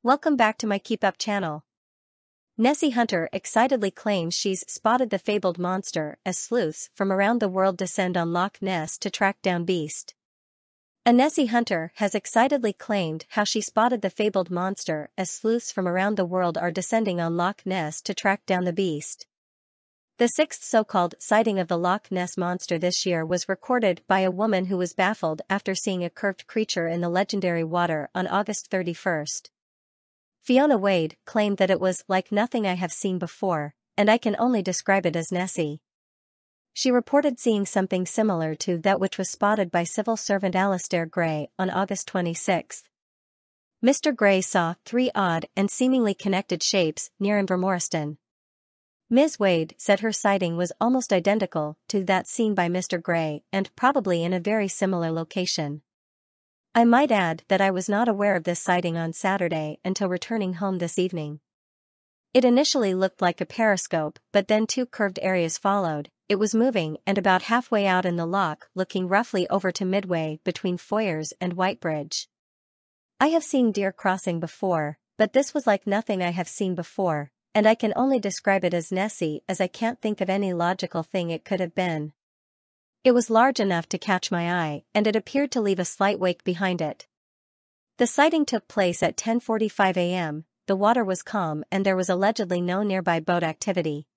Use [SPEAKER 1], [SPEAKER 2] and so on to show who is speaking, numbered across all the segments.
[SPEAKER 1] Welcome back to my KEEPUP channel. Nessie Hunter excitedly claims she's spotted the fabled monster as sleuths from around the world descend on Loch Ness to track down beast. A Nessie Hunter has excitedly claimed how she spotted the fabled monster as sleuths from around the world are descending on Loch Ness to track down the beast. The sixth so-called sighting of the Loch Ness monster this year was recorded by a woman who was baffled after seeing a curved creature in the legendary water on August 31st. Fiona Wade claimed that it was like nothing I have seen before, and I can only describe it as Nessie. She reported seeing something similar to that which was spotted by civil servant Alistair Gray on August 26. Mr. Gray saw 3 odd and seemingly connected shapes near Invermoriston. Ms. Wade said her sighting was almost identical to that seen by Mr. Gray and probably in a very similar location. I might add that I was not aware of this sighting on Saturday until returning home this evening. It initially looked like a periscope, but then 2 curved areas followed. It was moving and about halfway out in the loch, looking roughly over to midway between Foyers and Whitebridge. I have seen deer crossing before, but this was like nothing I have seen before, and I can only describe it as Nessie as I can't think of any logical thing it could have been. It was large enough to catch my eye, and it appeared to leave a slight wake behind it. The sighting took place at 10:45 a.m., the water was calm and there was allegedly no nearby boat activity.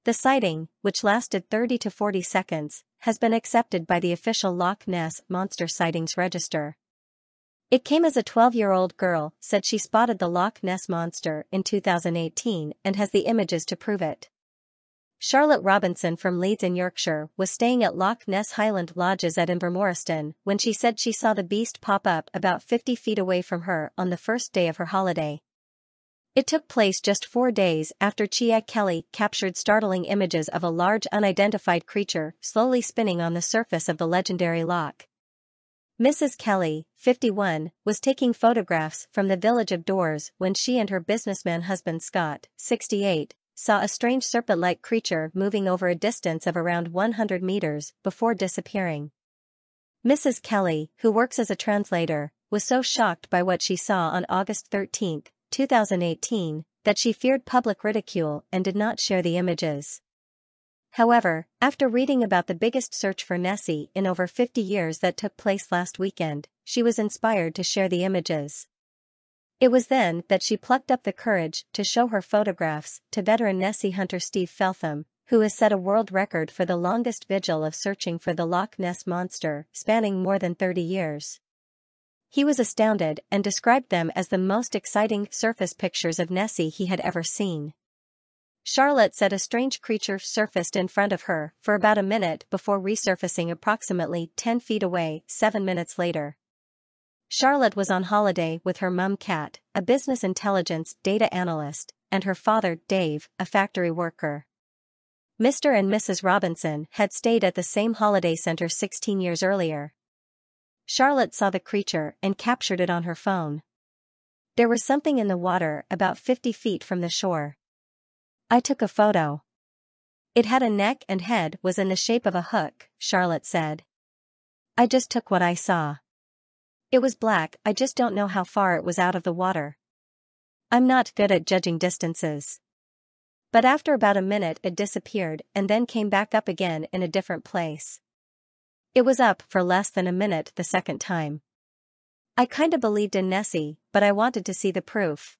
[SPEAKER 1] The sighting, which lasted 30 to 40 seconds, has been accepted by the official Loch Ness Monster Sightings Register. It came as a 12-year-old girl said she spotted the Loch Ness Monster in 2018 and has the images to prove it. Charlotte Robinson from Leeds in Yorkshire was staying at Loch Ness Highland Lodges at Invermoriston when she said she saw the beast pop up about 50 feet away from her on the first day of her holiday. It took place just 4 days after Chia Kelly captured startling images of a large unidentified creature slowly spinning on the surface of the legendary loch. Mrs. Kelly, 51, was taking photographs from the village of Dores when she and her businessman husband Scott, 68, saw a strange serpent-like creature moving over a distance of around 100 meters before disappearing. Mrs. Kelly, who works as a translator, was so shocked by what she saw on August 13, 2018, that she feared public ridicule and did not share the images. However, after reading about the biggest search for Nessie in over 50 years that took place last weekend, she was inspired to share the images. It was then that she plucked up the courage to show her photographs to veteran Nessie hunter Steve Feltham, who has set a world record for the longest vigil of searching for the Loch Ness monster, spanning more than 30 years. He was astounded and described them as the most exciting surface pictures of Nessie he had ever seen. Charlotte said a strange creature surfaced in front of her for about a minute before resurfacing approximately 10 feet away 7 minutes later. Charlotte was on holiday with her mum Kat, a business intelligence data analyst, and her father Dave, a factory worker. Mr. and Mrs. Robinson had stayed at the same holiday center 16 years earlier. Charlotte saw the creature and captured it on her phone. There was something in the water about 50 feet from the shore. I took a photo. It had a neck and head was in the shape of a hook, Charlotte said. I just took what I saw. It was black, I just don't know how far it was out of the water. I'm not good at judging distances. But after about a minute it disappeared and then came back up again in a different place. It was up for less than a minute the second time. I kinda believed in Nessie, but I wanted to see the proof.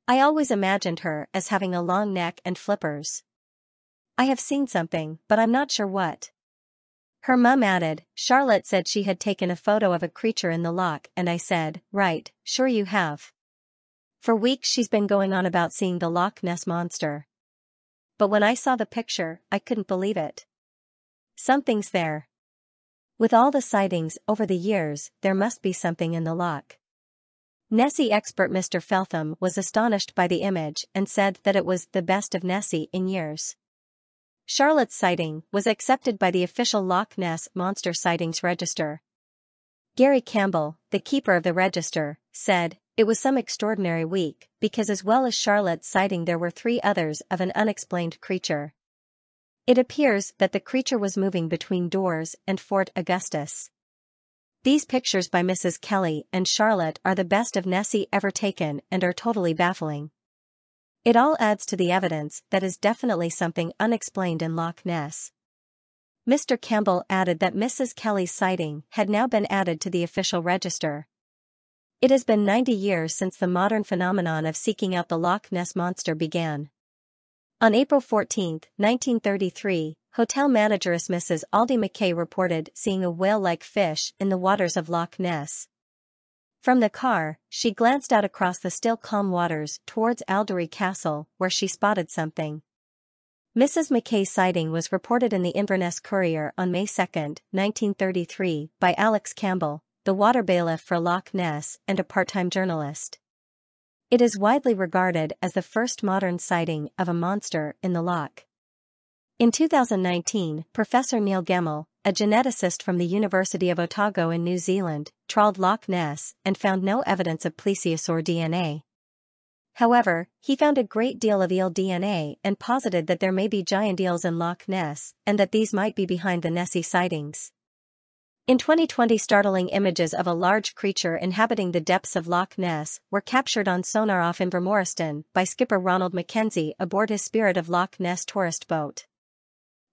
[SPEAKER 1] I always imagined her as having a long neck and flippers. I have seen something, but I'm not sure what. Her mum added, Charlotte said she had taken a photo of a creature in the loch and I said, right, sure you have. For weeks she's been going on about seeing the Loch Ness monster. But when I saw the picture, I couldn't believe it. Something's there. With all the sightings over the years, there must be something in the loch. Nessie expert Mr. Feltham was astonished by the image and said that it was the best of Nessie in years. Charlotte's sighting was accepted by the official Loch Ness Monster Sightings Register. Gary Campbell, the keeper of the register, said, it was some extraordinary week, because as well as Charlotte's sighting there were 3 others of an unexplained creature. It appears that the creature was moving between Dores and Fort Augustus. These pictures by Mrs. Kelly and Charlotte are the best of Nessie ever taken and are totally baffling. It all adds to the evidence that is definitely something unexplained in Loch Ness. Mr. Campbell added that Mrs. Kelly's sighting had now been added to the official register. It has been 90 years since the modern phenomenon of seeking out the Loch Ness Monster began. On April 14, 1933, hotel manageress Mrs. Aldi McKay reported seeing a whale-like fish in the waters of Loch Ness. From the car, she glanced out across the still calm waters towards Alderley Castle, where she spotted something. Mrs. McKay's sighting was reported in the Inverness Courier on May 2, 1933, by Alex Campbell, the water bailiff for Loch Ness and a part-time journalist. It is widely regarded as the first modern sighting of a monster in the loch. In 2019, Professor Neil Gemmell, a geneticist from the University of Otago in New Zealand, trawled Loch Ness and found no evidence of plesiosaur DNA. However, he found a great deal of eel DNA and posited that there may be giant eels in Loch Ness and that these might be behind the Nessie sightings. In 2020, startling images of a large creature inhabiting the depths of Loch Ness were captured on sonar off Invermoriston by skipper Ronald Mackenzie aboard his Spirit of Loch Ness tourist boat.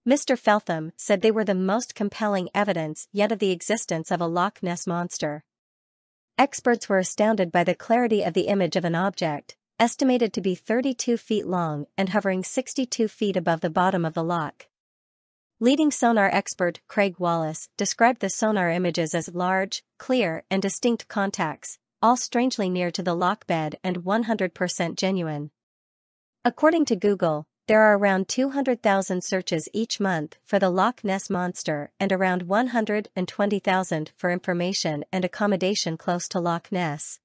[SPEAKER 1] Mr. Feltham said they were the most compelling evidence yet of the existence of a Loch Ness monster. Experts were astounded by the clarity of the image of an object, estimated to be 32 feet long and hovering 62 feet above the bottom of the loch. Leading sonar expert Craig Wallace described the sonar images as large, clear and distinct contacts, all strangely near to the loch bed and 100% genuine. According to Google, there are around 200,000 searches each month for the Loch Ness Monster and around 120,000 for information and accommodation close to Loch Ness.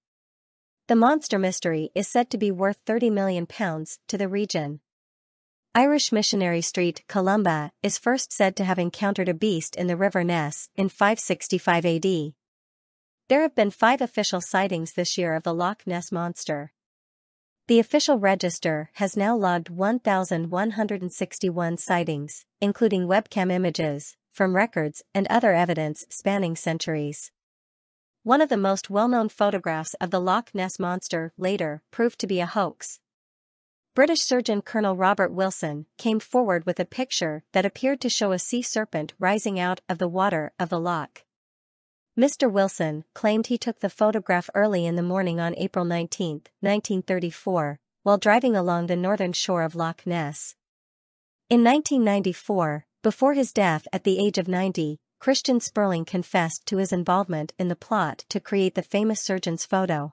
[SPEAKER 1] The monster mystery is said to be worth £30 million to the region. Irish missionary Street Columba is first said to have encountered a beast in the River Ness in 565 AD. There have been 5 official sightings this year of the Loch Ness Monster. The official register has now logged 1,161 sightings, including webcam images, from records and other evidence spanning centuries. One of the most well-known photographs of the Loch Ness Monster later proved to be a hoax. British surgeon Colonel Robert Wilson came forward with a picture that appeared to show a sea serpent rising out of the water of the loch. Mr. Wilson claimed he took the photograph early in the morning on April 19, 1934, while driving along the northern shore of Loch Ness. In 1994, before his death at the age of 90, Christian Sperling confessed to his involvement in the plot to create the famous surgeon's photo.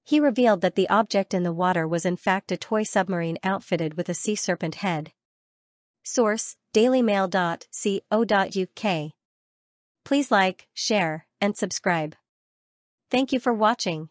[SPEAKER 1] He revealed that the object in the water was in fact a toy submarine outfitted with a sea serpent head. Source: dailymail.co.uk. Please like, share, and subscribe. Thank you for watching.